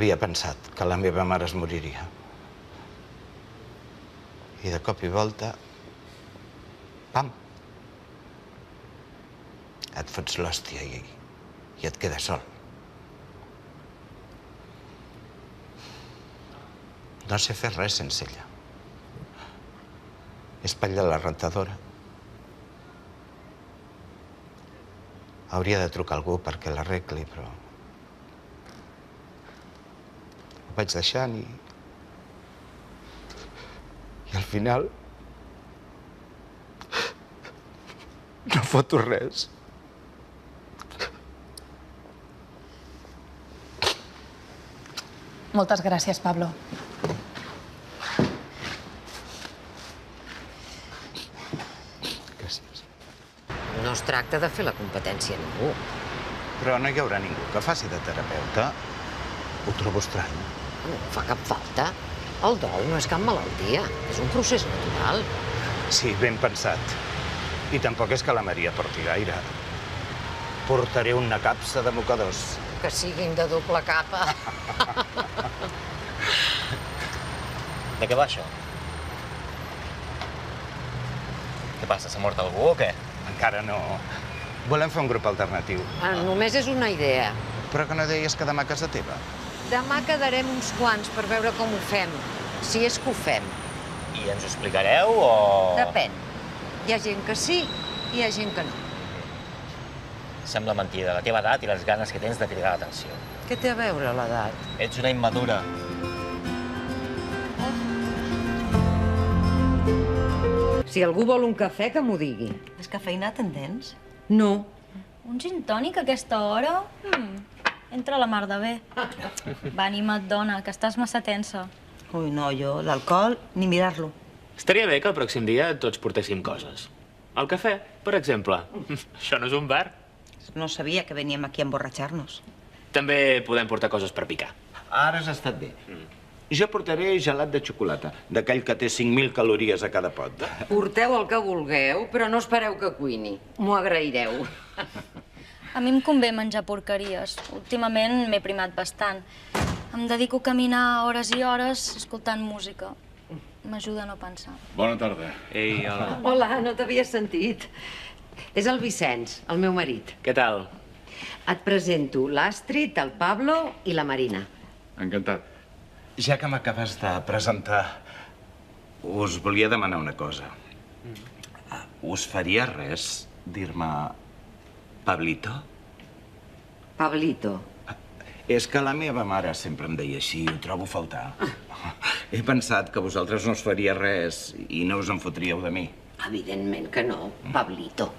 Havia pensat que la meva mare es moriria. I de cop i volta... Pam! Et fots l'hòstia i et quedes sol. No sé fer res sense ella. He espatllat la rentadora. Hauria de trucar a algú perquè l'arregli, però... Ho vaig deixant i al final... no foto res. Moltes gràcies, Pablo. Gràcies. No es tracta de fer la competència a ningú. Però no hi haurà ningú que faci de terapeuta. Ho trobo estrany. No fa cap falta. El dol no és cap malaltia, és un procés natural. Sí, ben pensat. I tampoc és que la Maria porti gaire. Portaré una capsa de mocadors. Que siguin de doble capa. De què va això? Què passa, s'ha mort algú o què? Encara no. Volem fer un grup alternatiu. Només és una idea. Però que no deies que demà a casa teva? Demà quedarem uns quants per veure com ho fem, si és que ho fem. I ens ho explicareu o...? Depèn. Hi ha gent que sí i hi ha gent que no. Sembla mentida, la teva edat i les ganes que tens de cridar l'atenció. Què té a veure l'edat? Ets una immadura. Si algú vol un cafè, que m'ho digui. Descafeinat en tens? No. Un gin tònic a aquesta hora? Entra la mar de bé. Va, anima't, dona, que estàs massa tensa. Ui, no, jo l'alcohol ni mirar-lo. Estaria bé que el pròxim dia tots portéssim coses. El cafè, per exemple. Això no és un bar. No sabia que veníem aquí a emborratxar-nos. També podem portar coses per picar. Ara has estat bé. Jo portaré gelat de xocolata, d'aquell que té 5.000 calories a cada pot. Porteu el que vulgueu, però no espereu que cuini. M'ho agraireu. A mi em convé menjar porqueries. Últimament m'he primat bastant. Em dedico a caminar hores i hores escoltant música. M'ajuda a no pensar. Bona tarda. Ei, hola. Hola, no t'havia sentit. És el Vicenç, el meu marit. Què tal? Et presento l'Astrid, el Pablo i la Marina. Encantat. Ja que m'acabes de presentar, us volia demanar una cosa. Us faria res dir-me Pablito? Pablito. És que la meva mare sempre em deia així, ho trobo a faltar. He pensat que vosaltres no us faria res i no us en fotríeu de mi. Evidentment que no, Pablito.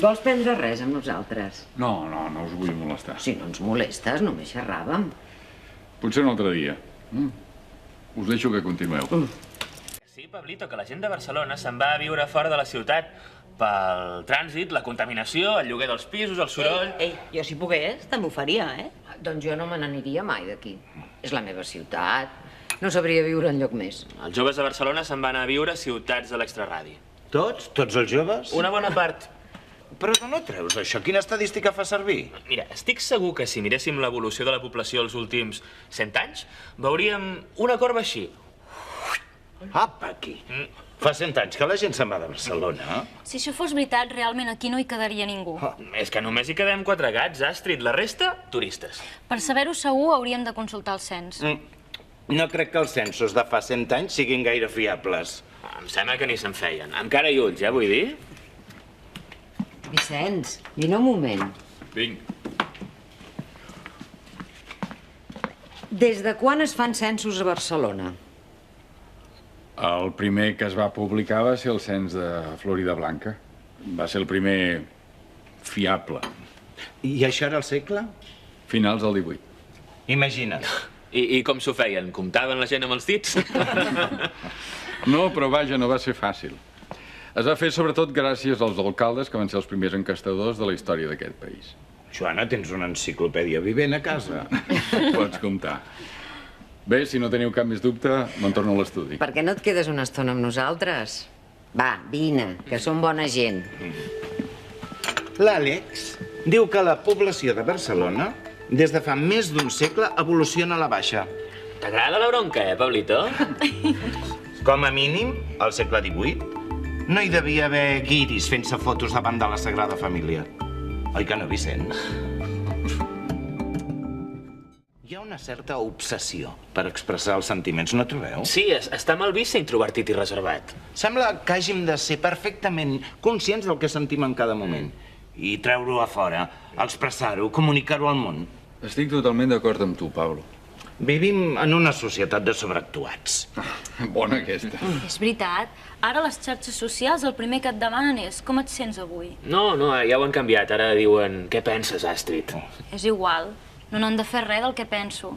Vols prendre res amb nosaltres? No us vull molestar. Si no ens molestes, només xerràvem. Potser un altre dia. Us deixo que continueu. Sí, Pablito, que la gent de Barcelona se'n va a viure fora de la ciutat pel trànsit, la contaminació, el lloguer dels pisos, el soroll... Ei, jo si pogués, també ho faria, eh? Doncs jo no me n'aniria mai d'aquí. És la meva ciutat. No sabria viure enlloc més. Els joves de Barcelona se'n van a viure a ciutats de l'extraradi. Tots? Tots els joves? Una bona part. Però d'on ho treus, això? Quina estadística fa servir? Mira, estic segur que si miréssim l'evolució de la població els últims 100 anys, veuríem una corba així. Apa, aquí. Fa 100 anys que la gent se'n va de Barcelona. Si això fos veritat, realment aquí no hi quedaria ningú. És que només hi quedem 4 gats, Astrid. La resta, turistes. Per saber-ho segur, hauríem de consultar el cens. No crec que els censos de fa 100 anys siguin gaire fiables. Em sembla que ni se'n feien. Amb cara i ulls, vull dir. Vicenç, vine un moment. Vinc. Des de quan es fan censos a Barcelona? El primer que es va publicar va ser el cens de Florida Blanca. Va ser el primer fiable. I això era el segle? Finals del 18. Imagina't. I com s'ho feien? Comptaven la gent amb els dits? No, però vaja, no va ser fàcil. Es va fer sobretot gràcies als alcaldes que van ser els primers encastadors de la història d'aquest país. Joana, tens una enciclopèdia vivent a casa. Pots comptar. Bé, si no teniu cap més dubte, me'n torno a l'estudi. Per què no et quedes una estona amb nosaltres? Va, vine, que som bona gent. L'Àlex diu que la població de Barcelona des de fa més d'un segle evoluciona a la baixa. T'agrada la bronca, Pablito? Com a mínim, al segle XVIII, no hi devia haver guiris fent-se fotos davant de la Sagrada Família. Oi que no, Vicent? Hi ha una certa obsessió per expressar els sentiments, no trobeu? Sí, està mal vist ser introvertit i reservat. Sembla que hàgim de ser perfectament conscients del que sentim en cada moment i treure-ho a fora, expressar-ho, comunicar-ho al món. Estic totalment d'acord amb tu, Pablo. Vivim en una societat de sobreactuats. Bona aquesta. És veritat. Ara les xarxes socials el primer que et demanen és com et sents avui. No, ja ho han canviat. Ara diuen, què penses, Astrid? És igual. No n'han de fer res del que penso.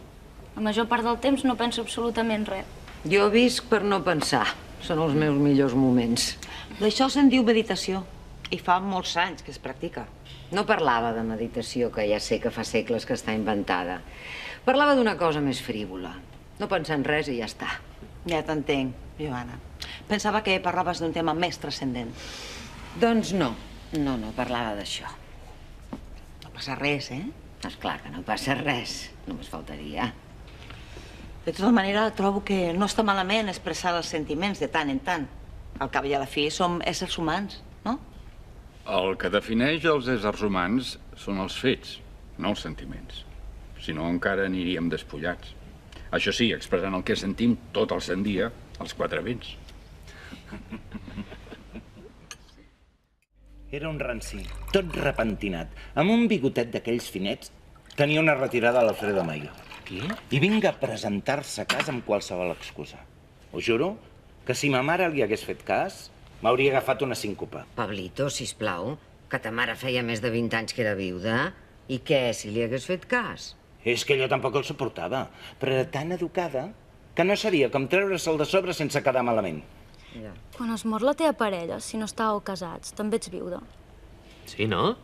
La major part del temps no penso absolutament res. Jo visc per no pensar. Són els meus millors moments. D'això se'n diu meditació. I fa molts anys que es practica. No parlava de meditació, que ja sé que fa segles que està inventada. Parlava d'una cosa més frívola. No pensar en res i ja està. Ja t'entenc, Joana. Pensava que parlaves d'un tema més transcendent. Doncs no, parlava d'això. No passa res, eh? Esclar que no passa res, només faltaria. De tota manera, trobo que no està malament expressar els sentiments de tant en tant. Al cap i a la fi som éssers humans, no? El que defineix els éssers humans són els fets, no els sentiments. Si no, encara aniríem despullats. Això sí, expressant el que sentim tot el sant dia, als quatre vents. Era un rancí, tot repentinat, amb un bigotet d'aquells finets. Tenia una retirada a l'Alfredo Mayo. Qui? I vinga a presentar-se a casa amb qualsevol excusa. Us juro que si ma mare li hagués fet cas, m'hauria agafat una síncopa. Pablito, sisplau, que ta mare feia més de 20 anys que era viuda. I què, si li hagués fet cas? És que ella tampoc el suportava, però era tan educada que no sabia com treure-se'l de sobre sense quedar malament. Ja. Quan es mor la teva parella, si no estàveu casats, també ets viuda. Sí, no?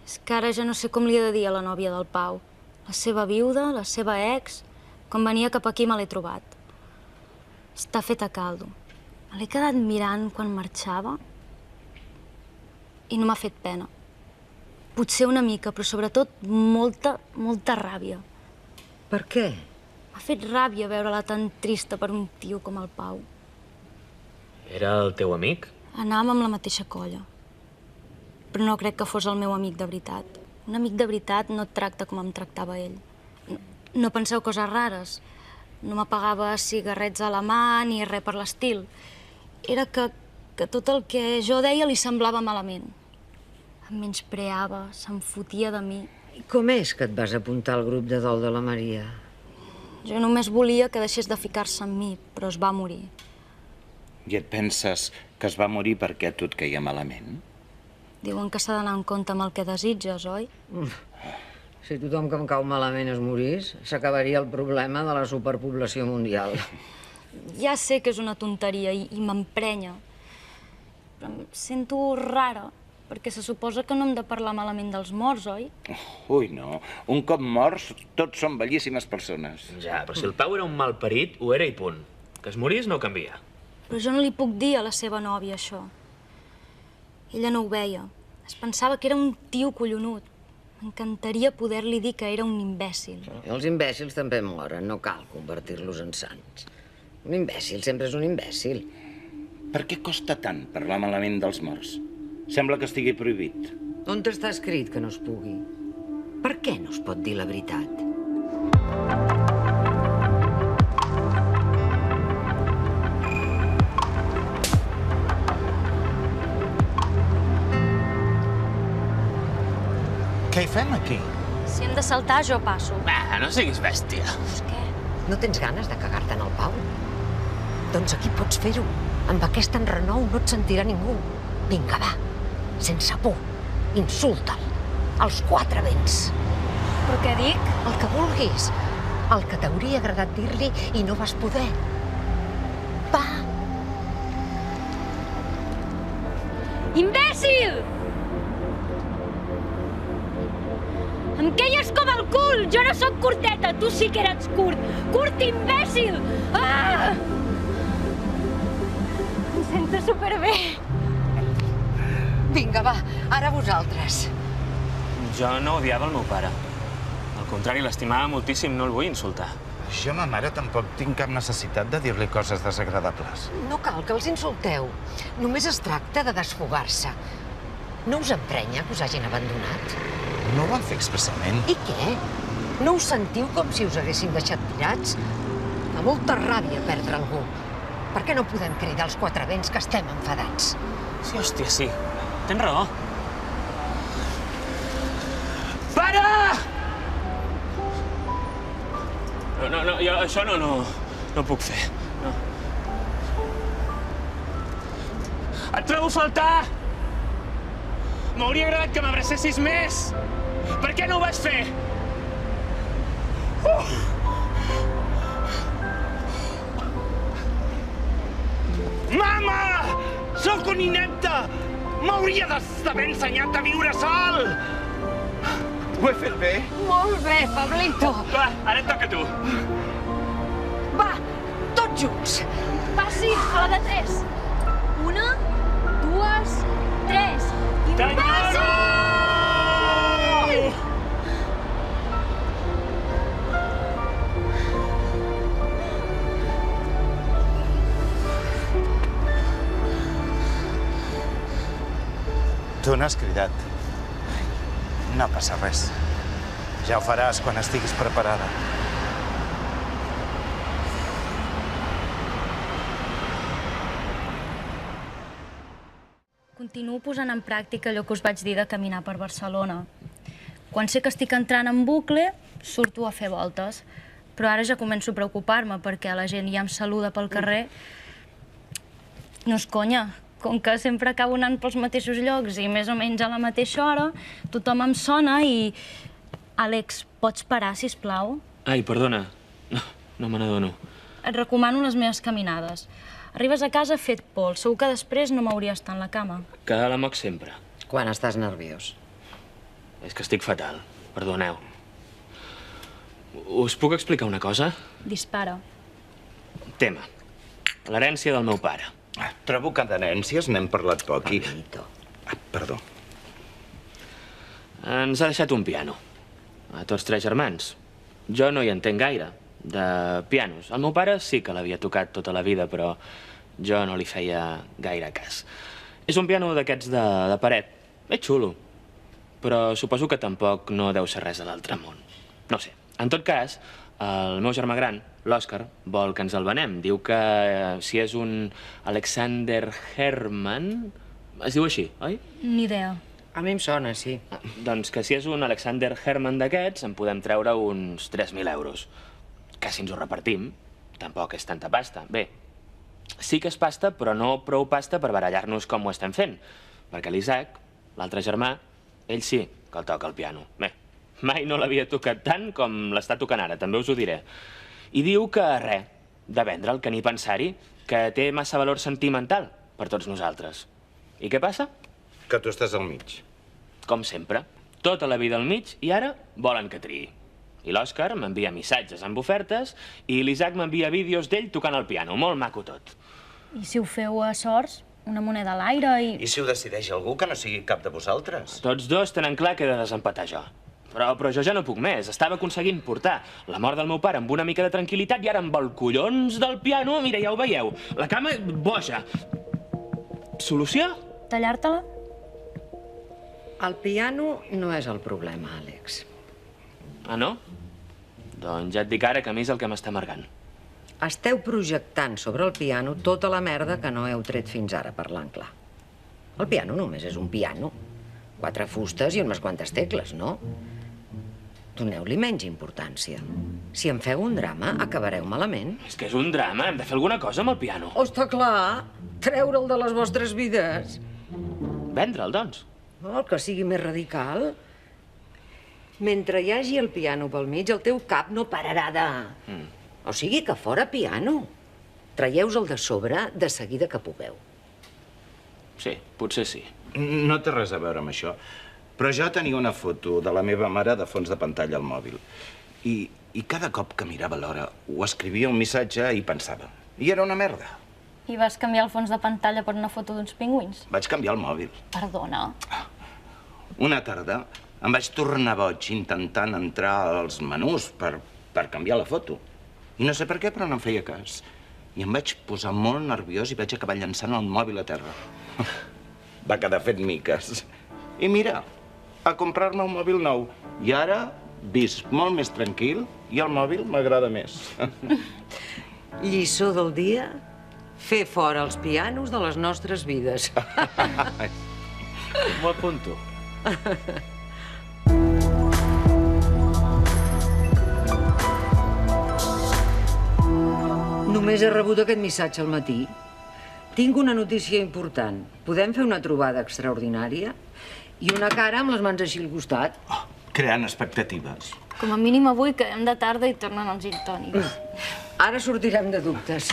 És que ara ja no sé com li he de dir a la nòvia del Pau. La seva viuda, la seva ex... Quan venia cap aquí me l'he trobat. Està feta a caldo. Me l'he quedat mirant quan marxava i no m'ha fet pena. Potser una mica, però sobretot molta ràbia. Per què? M'ha fet ràbia veure-la tan trista per un tio com el Pau. Era el teu amic? Anàvem amb la mateixa colla. Però no crec que fos el meu amic de veritat. Un amic de veritat no et tracta com em tractava ell. No penseu coses rares. No m'apagava cigarrets a la mà ni res per l'estil. Era que tot el que jo deia li semblava malament. Em menyspreava, se'n fotia de mi. I com és que et vas apuntar al grup de dol de la Maria? Jo només volia que deixés de ficar-se amb mi, però es va morir. I et penses que es va morir perquè a tu et queia malament? Diuen que s'ha d'anar en compte amb el que desitges, oi? Si tothom que em cau malament es morís, s'acabaria el problema de la superpoblació mundial. Ja sé que és una tonteria i m'emprenya. Però em sento rara, perquè se suposa que no hem de parlar malament dels morts, oi? Ui, no. Un cop morts, tots són bellíssimes persones. Ja, però si el Pau era un malparit, ho era i punt. Que es morís no canvia. Però jo no li puc dir a la seva nòvia això. Ella no ho veia. Es pensava que era un tio collonut. M'encantaria poder-li dir que era un imbècil. Els imbècils també moren, no cal convertir-los en sants. Un imbècil sempre és un imbècil. Per què costa tant parlar malament dels morts? Sembla que estigui prohibit. On està escrit que no es pugui? Per què no es pot dir la veritat? Què hi fem aquí? Si hem de saltar, jo passo. Va, no siguis bèstia. Doncs què? No tens ganes de cagar-te en el Pau? Doncs aquí pots fer-ho. Amb aquest enrenou no et sentirà ningú. Vinga, va, sense por. Insulta'l. Als quatre vents. Però què dic? El que vulguis. El que t'hauria agradat dir-li i no vas poder. Va. Imbècil! Em queies com el cul! Jo no sóc curteta, tu sí que eres curt! Curt imbècil! Ah! Em sento superbé. Vinga, va, ara vosaltres. Jo no odiava el meu pare. El contrari, l'estimava moltíssim, no el vull insultar. Jo a ma mare tampoc tinc cap necessitat de dir-li coses desagradables. No cal que els insulteu. Només es tracta de desfogar-se. No us emprenya que us hagin abandonat? No ho van fer expressament. I què? No us sentiu com si us haguessin deixat tirats? Fa molta ràbia perdre algú. Per què no podem cridar als quatre vents que estem enfadats? Sí, hòstia, sí. Tens raó. Para! No, jo això no puc fer. No. Et trobo a faltar! M'hauria agradat que m'abracessis més! Per què no ho vas fer? Mama! Sóc un inepte! M'hauria d'haver ensenyat a viure sol! Ho he fet bé? Molt bé, Pablito. Va, ara et toca a tu. Va, tots junts. Passi a la de 3. 1, 2, 3. I T'enyoro! Tu n'has cridat. No passa res. Ja ho faràs quan estiguis preparada. Continuo posant en pràctica allò que us vaig dir de caminar per Barcelona. Quan sé que estic entrant en bucle, surto a fer voltes. Però ara ja començo a preocupar-me perquè la gent ja em saluda pel carrer. No és conya. Com que sempre acabo anant pels mateixos llocs i més o menys a la mateixa hora, tothom em sona i... Àlex, pots parar, sisplau? Ai, perdona. No me n'adono. Et recomano les meves caminades. Arribes a casa fet pols. Segur que després no m'hauria estat en la cama. Que la moc sempre. Quan estàs nerviós. És que estic fatal. Perdoneu. Us puc explicar una cosa? Dispara. Tema. L'herència del meu pare. Trobo que d'herències n'hem parlat poc i... Perdó. Ens ha deixat un piano. A tots 3 germans. Jo no hi entenc gaire, de pianos. El meu pare sí que l'havia tocat tota la vida, però jo no li feia gaire cas. És un piano d'aquests de paret. És xulo, però suposo que tampoc no deu ser res de l'altre món. No sé. En tot cas, el meu germà gran, l'Òscar, vol que ens el venem. Diu que si és un Alexander Herman... Es diu així, oi? Ni idea. A mi em sona, sí. Doncs que si és un Alexander Herman d'aquests, en podem treure uns 3.000 euros. Que si ens ho repartim, tampoc és tanta pasta. Bé, sí que és pasta, però no prou pasta per barallar-nos com ho estem fent. Perquè l'Isaac, l'altre germà, ell sí que el toca el piano. Bé, mai no l'havia tocat tant com l'està tocant ara, també us ho diré. I diu que, res, de vendre'l, que ni pensar-hi, que té massa valor sentimental per tots nosaltres. I què passa? Que tu estàs al mig. Com sempre. Tota la vida al mig i ara volen que triï. I l'Òscar m'envia missatges amb ofertes i l'Isaac m'envia vídeos d'ell tocant el piano. Molt maco tot. I si ho feu a sorts, una moneda a l'aire i... I si ho decideix algú que no sigui cap de vosaltres? Tots dos tenen clar que he de desempatar jo. Però jo ja no puc més. Estava aconseguint portar la mort del meu pare amb una mica de tranquil·litat i ara amb el collons del piano, mira, ja ho veieu. La cama boja. Solució? Tallar-te-la? El piano no és el problema, Àlex. Ah, no? Doncs ja et dic ara que a mi és el que m'està amargant. Esteu projectant sobre el piano tota la merda que no heu tret fins ara, parlant clar. El piano només és un piano. 4 fustes i unes quantes tecles, no? Doneu-li menys importància. Si en feu un drama, acabareu malament. És que és un drama, hem de fer alguna cosa amb el piano. Oh, està clar! Treure'l de les vostres vides. Vendre'l, doncs. El que sigui més radical. Mentre hi hagi el piano pel mig, el teu cap no pararà de... O sigui que fora piano. Traieu-se'l de sobre de seguida que pugueu. Sí, potser sí. No té res a veure amb això. Però jo tenia una foto de la meva mare de fons de pantalla al mòbil. I cada cop que mirava l'hora, ho escrivia un missatge i pensava. I era una merda. I vas canviar el fons de pantalla per una foto d'uns pingüins? Vaig canviar el mòbil. Perdona. Una tarda Em vaig tornar boig intentant entrar als menús per canviar la foto. I no sé per què, però no em feia cas. I em vaig posar molt nerviós i vaig acabar llançant el mòbil a terra. Va quedar fet miques. I mira, a comprar-me un mòbil nou. I ara visc molt més tranquil i el mòbil m'agrada més. Lliçó del dia, fer fora els pianos de les nostres vides. M'ho apunto. Només he rebut aquest missatge al matí. Tinc una notícia important. Podem fer una trobada extraordinària? I una cara amb les mans així al costat. Oh, creant expectatives. Com a mínim avui quedem de tarda i tornen els gin tònics. Ara sortirem de dubtes.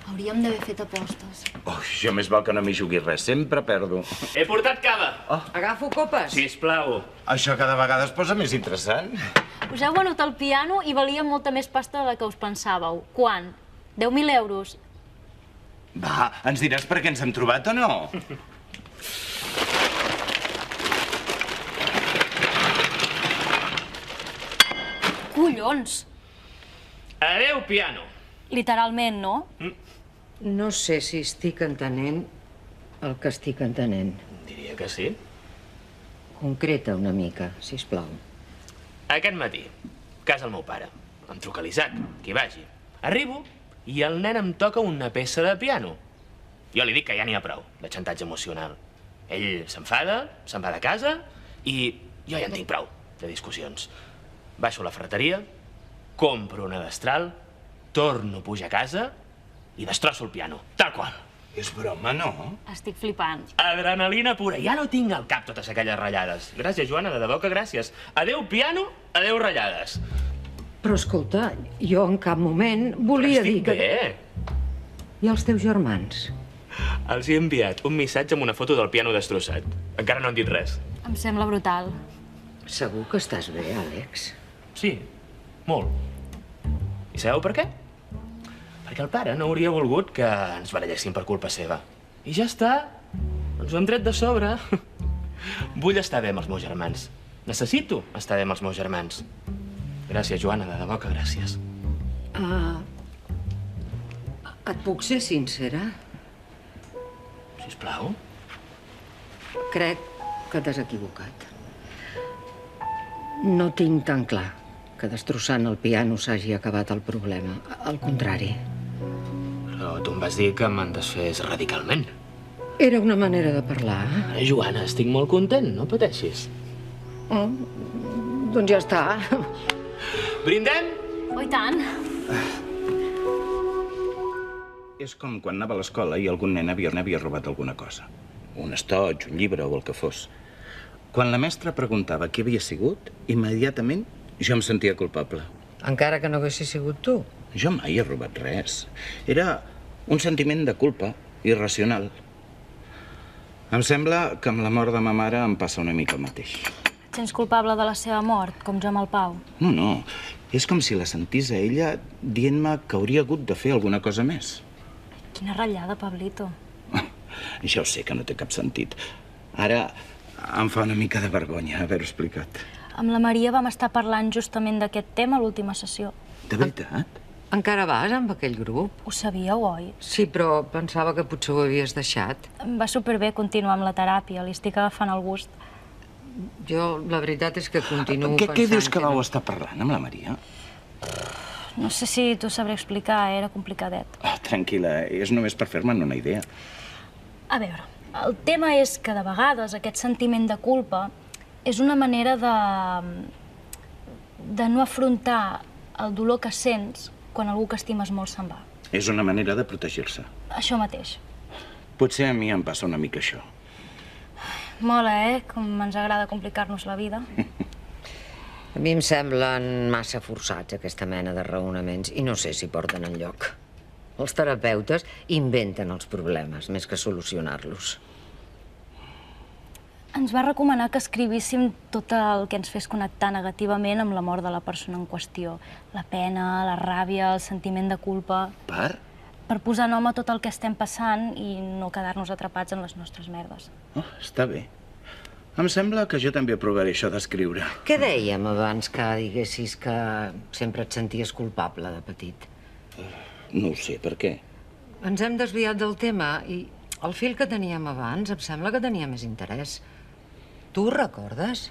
Hauríem d'haver fet apostes. Oh, jo més val que no m'hi jugui res. Sempre perdo. He portat cava. Agafo copes? Sisplau. Això cada vegada es posa més interessant. Us heu venut el piano i valia molta més pasta de la que us pensàveu. Quan? 10.000 euros. Va, ens diràs per què ens hem trobat o no? Collons! Adéu, piano. Literalment, no? No sé si estic entenent el que estic entenent. Diria que sí. Concreta una mica, sisplau. Aquest matí, casa el meu pare. Em truca l'Isaac, que hi vagi. Arribo i el nen em toca una peça de piano. Jo li dic que ja n'hi ha prou, de xantatge emocional. Ell s'enfada, se'n va de casa i jo ja en tinc prou, de discussions. Baixo a la ferreteria, compro una destral, torno a pujar a casa i destrosso el piano, tal qual. És broma, no? Estic flipant. Adrenalina pura. Ja no tinc al cap totes aquelles ratllades. Gràcies, Joana, de debò que gràcies. Adéu, piano, adéu, ratllades. Però escolta, jo en cap moment volia dir que... Estic bé. I els teus germans? Els he enviat un missatge amb una foto del piano destrossat. Encara no han dit res. Em sembla brutal. Segur que estàs bé, Àlex? Sí, molt. I sabeu per què? Perquè el pare no hauria volgut que ens baralléssim per culpa seva. I ja està. Ens ho hem tret de sobre. Vull estar bé amb els meus germans. Necessito estar bé amb els meus germans. Gràcies, Joana, de debò que gràcies. Et puc ser sincera? Sisplau. Crec que t'has equivocat. No tinc tan clar que destrossant el piano s'hagi acabat el problema. Al contrari. Però tu em vas dir que me'n desfés radicalment. Era una manera de parlar. Joana, estic molt content, no pateixis. Oh, doncs ja està. Brindem? Oh, i tant. És com quan anava a l'escola i algun nen havia robat alguna cosa. Un estoig, un llibre o el que fos. Quan la mestra preguntava qui havia sigut, immediatament jo em sentia culpable. Encara que no haguessis sigut tu. Jo mai he robat res. Era un sentiment de culpa, irracional. Em sembla que amb la mort de ma mare em passa una mica el mateix. Et sents culpable de la seva mort, com jo amb el Pau? No, no. És com si la sentís a ella dient-me que hauria hagut de fer alguna cosa més. Quina ratllada, Pablito. Ja ho sé que no té cap sentit. Ara em fa una mica de vergonya haver-ho explicat. Amb la Maria vam estar parlant justament d'aquest tema a l'última sessió. De veritat? Encara vas amb aquell grup? Ho sabíeu, oi? Sí, però pensava que potser ho havies deixat. Em va superbé continuar amb la teràpia, li estic agafant el gust. Jo, la veritat és que continuo pensant... Què dius que vau estar parlant amb la Maria? No sé si t'ho sabré explicar, era complicadet. Tranquil·la, és només per fer-me'n una idea. A veure, el tema és que de vegades aquest sentiment de culpa és una manera de no afrontar el dolor que sents quan algú que estimes molt se'n va. És una manera de protegir-se. Això mateix. Potser a mi em passa una mica això. Mola, com ens agrada complicar-nos la vida. A mi em semblen massa forçats aquesta mena de raonaments i no sé si porten enlloc. Els terapeutes inventen els problemes més que solucionar-los. Ens va recomanar que escrivíssim tot el que ens fes connectar negativament amb la mort de la persona en qüestió. La pena, la ràbia, el sentiment de culpa... Per? Per posar nom a tot el que estem passant i no quedar-nos atrapats en les nostres merdes. Oh, està bé. Em sembla que jo també provaré això d'escriure. Què dèiem abans que diguessis que sempre et senties culpable de petit? No ho sé, per què? Ens hem desviat del tema i el fil que teníem abans em sembla que tenia més interès. Tu ho recordes?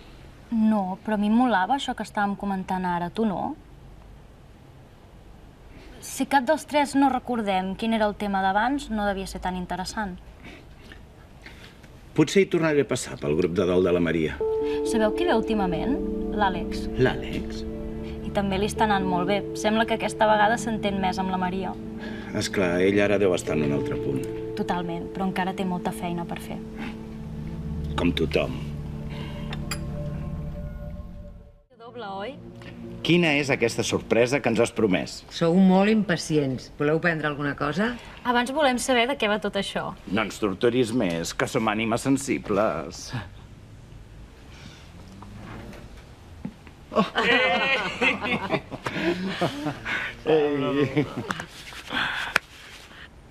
No, però a mi em molava això que estàvem comentant ara, tu no? Si cap dels tres no recordem quin era el tema d'abans, no devia ser tan interessant. Potser hi tornaré a passar pel grup de dol de la Maria. Sabeu qui ve últimament? L'Àlex. L'Àlex? I també li està anant molt bé. Sembla que aquesta vegada s'entén més amb la Maria. Esclar, ell ara deu estar en un altre punt. Totalment, però encara té molta feina per fer. Com tothom. Doble, oi? Quina és aquesta sorpresa que ens has promès? Sou molt impacients. Voleu prendre alguna cosa? Abans volem saber de què va tot això. No ens torturis més, que som ànimes sensibles.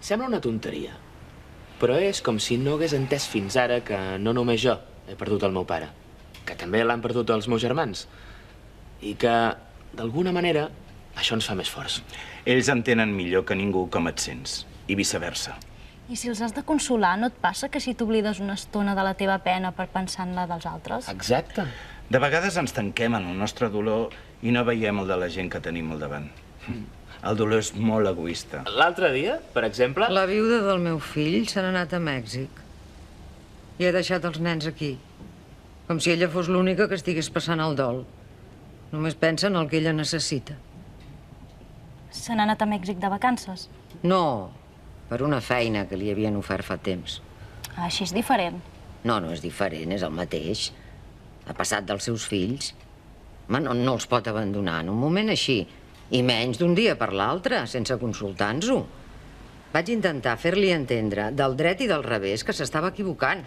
Sembla una tonteria, però és com si no hagués entès fins ara que no només jo he perdut el meu pare, que també l'han perdut els meus germans, i que, d'alguna manera, això ens fa més forts. Ells entenen millor que ningú com et sents, i viceversa. I si els has de consolar, no et passa que si t'oblides una estona de la teva pena per pensar en la dels altres? Exacte. De vegades ens tanquem en el nostre dolor i no veiem el de la gent que tenim al davant. El dolor és molt egoista. L'altre dia, per exemple... La viuda del meu fill se n'ha anat a Mèxic. I ha deixat els nens aquí. Com si ella fos l'única que estigués passant el dol. Només pensa en el que ella necessita. Se n'ha anat a Mèxic de vacances? No, per una feina que li havien ofert fa temps. Així és diferent. No, no és diferent, és el mateix. Ha passat dels seus fills. Home, no els pot abandonar en un moment així. I menys d'un dia per l'altre, sense consultar-nos-ho. Vaig intentar fer-li entendre del dret i del revés que s'estava equivocant.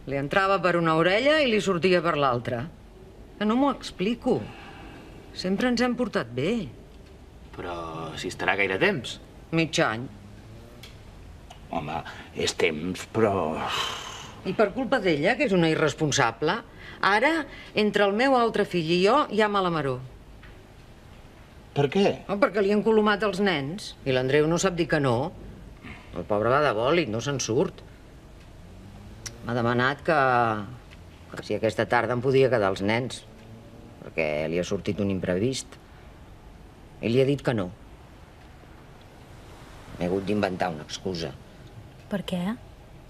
Li entrava per una orella i li sortia per l'altra. Que no m'ho explico. Sempre ens hem portat bé. Però si estarà gaire temps. Mig any. Home, és temps, però... I per culpa d'ella, que és una irresponsable, ara, entre el meu altre fill i jo, hi ha mala maror. Per què? Oh, perquè li han colomat els nens. I l'Andreu no sap dir que no. El pobre va de bòlit, no se'n surt. M'ha demanat que si aquesta tarda em podia quedar els nens, perquè li ha sortit un imprevist. I li ha dit que no. M'he hagut d'inventar una excusa. Per què?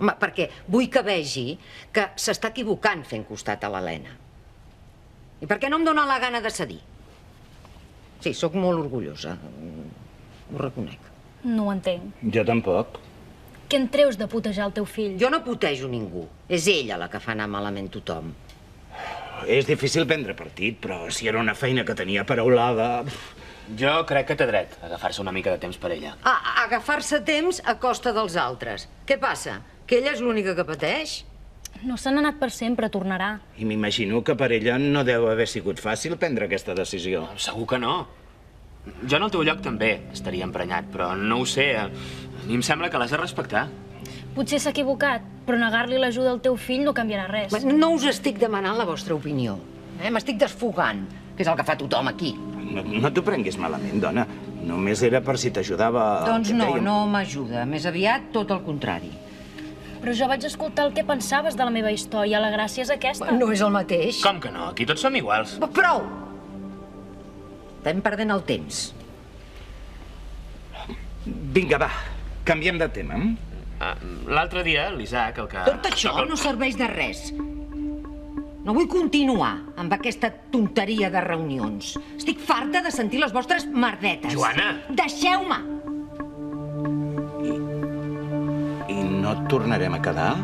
Home, perquè vull que vegi que s'està equivocant fent costat a l'Helena. I perquè no em dóna la gana de cedir. Sí, sóc molt orgullosa. Ho reconec. No ho entenc. Jo tampoc. Què en treus de putejar el teu fill? Jo no putejo ningú. És ella la que fa anar malament tothom. És difícil prendre partit, però si era una feina que tenia paraulada... Jo crec que té dret a agafar-se una mica de temps per ella. Agafar-se temps a costa dels altres. Què passa? Que ella és l'única que pateix? No se n'ha anat per sempre, tornarà. I m'imagino que per ella no deu haver sigut fàcil prendre aquesta decisió. Segur que no. Jo en el teu lloc també estaria emprenyat, però no ho sé. A mi em sembla que l'has de respectar. Potser s'ha equivocat, però negar-li l'ajuda al teu fill no canviarà res. No us estic demanant la vostra opinió. M'estic desfogant, que és el que fa tothom aquí. No t'ho prenguis malament, dona. Només era per si t'ajudava... Doncs no, no m'ajuda. Més aviat tot el contrari. Però jo vaig escoltar el que pensaves de la meva història. La gràcia és aquesta. No és el mateix. Com que no? Aquí tots som iguals. Prou! Estem perdent el temps. Vinga, va. Canviem de tema. L'altre dia, l'Isaac, el que... Tot això no serveix de res. No vull continuar amb aquesta tonteria de reunions. Estic farta de sentir les vostres merdetes. Joana! Deixeu-me! I no tornarem a quedar?